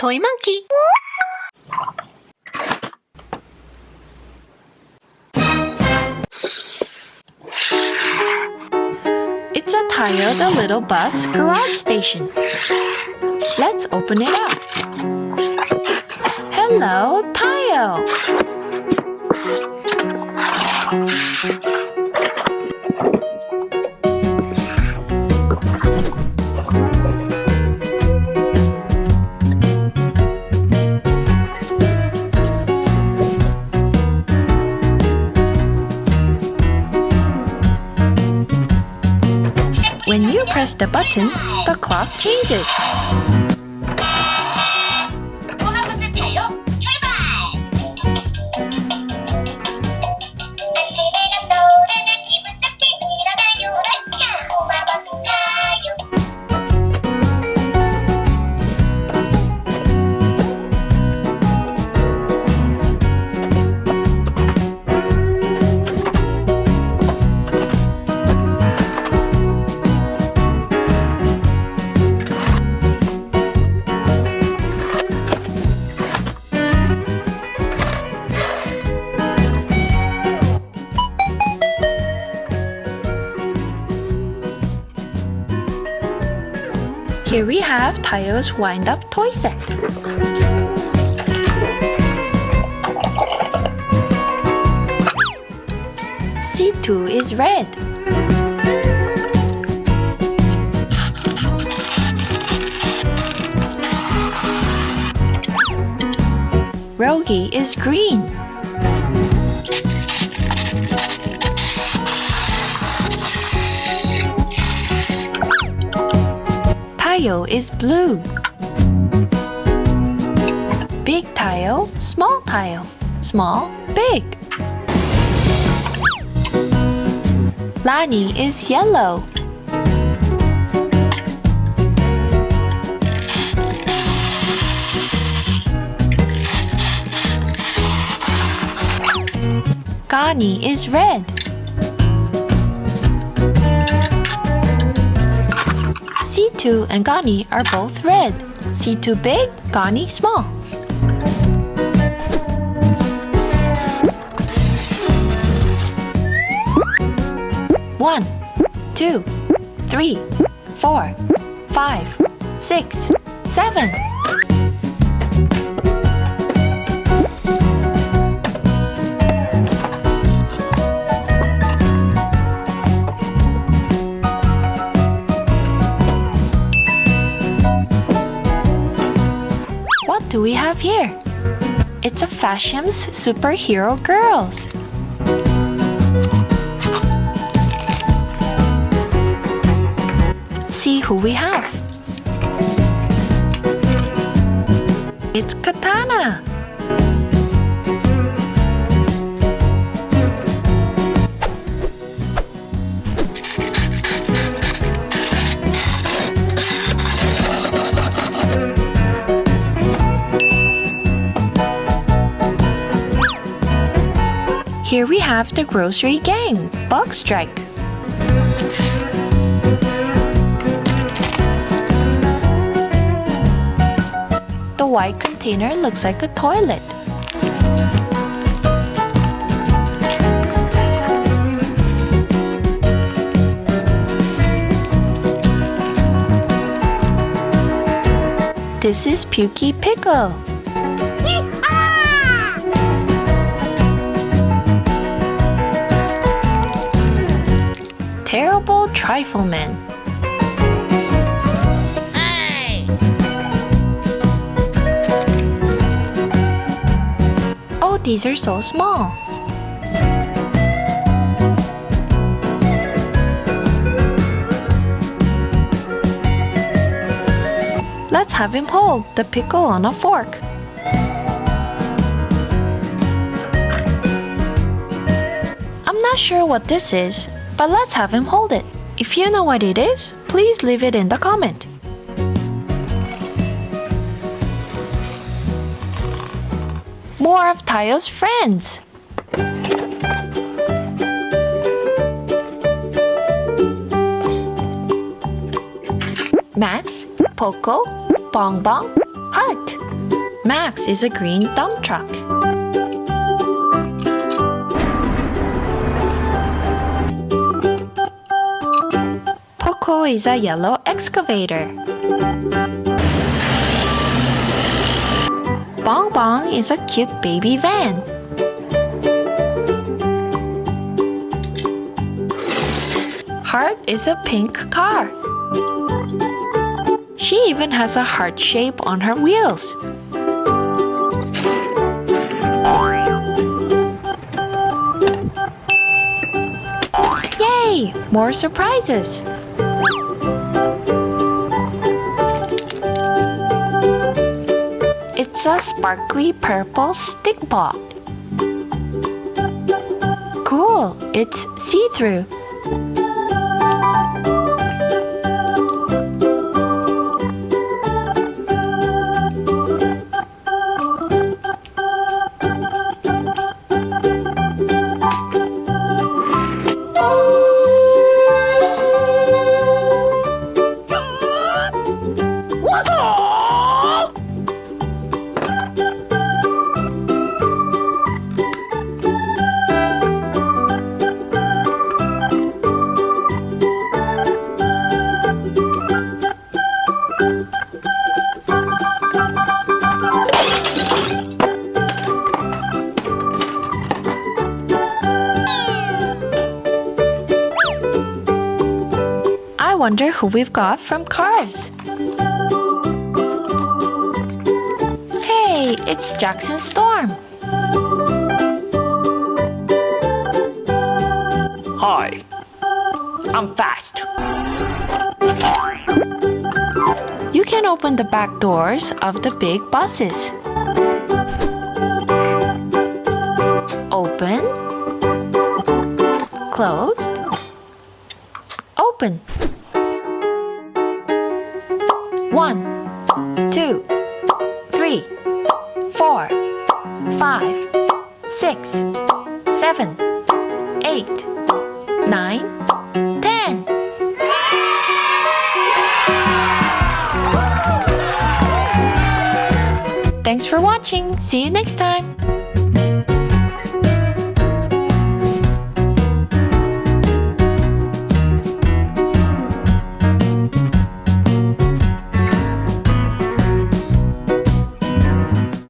Toy monkey. It's a Tayo the Little Bus garage station. Let's open it up. Hello, Tayo. When you press the button, the clock changes. Here we have Tayo's wind-up toy set. C2 is red. Rogi is green. Tayo is blue. Big Tayo, small Tayo. Small, big. Lani is yellow. Gani is red. C2 and Gani are both red. C2 big, Gani small. One, 2, 3, 4, 5, 6, 7. What do we have here? It's a Fashion's Superhero Girls. Let's see who we have. It's Katana. Here we have the grocery gang, Bug Strike. The white container looks like a toilet. This is Pukey Pickle. Terrible Trifleman. Hey! Oh, these are so small. Let's have him hold the pickle on a fork. I'm not sure what this is, but let's have him hold it. If you know what it is, please leave it in the comment. More of Tayo's friends. Max, Poco, Bong Bong, Heart. Max is a green dump truck. Poco is a yellow excavator. Bong Bong is a cute baby van. Heart is a pink car. She even has a heart shape on her wheels. Yay! More surprises! It's a sparkly purple stick ball. Cool! It's see-through. I wonder who we've got from Cars. Hey, it's Jackson Storm. Hi, I'm fast. You can open the back doors of the big buses. Open. Closed. Open. 1, 2, 3, 4, 5, 6, 7, 8, 9, 10. Thanks for watching. See you next time.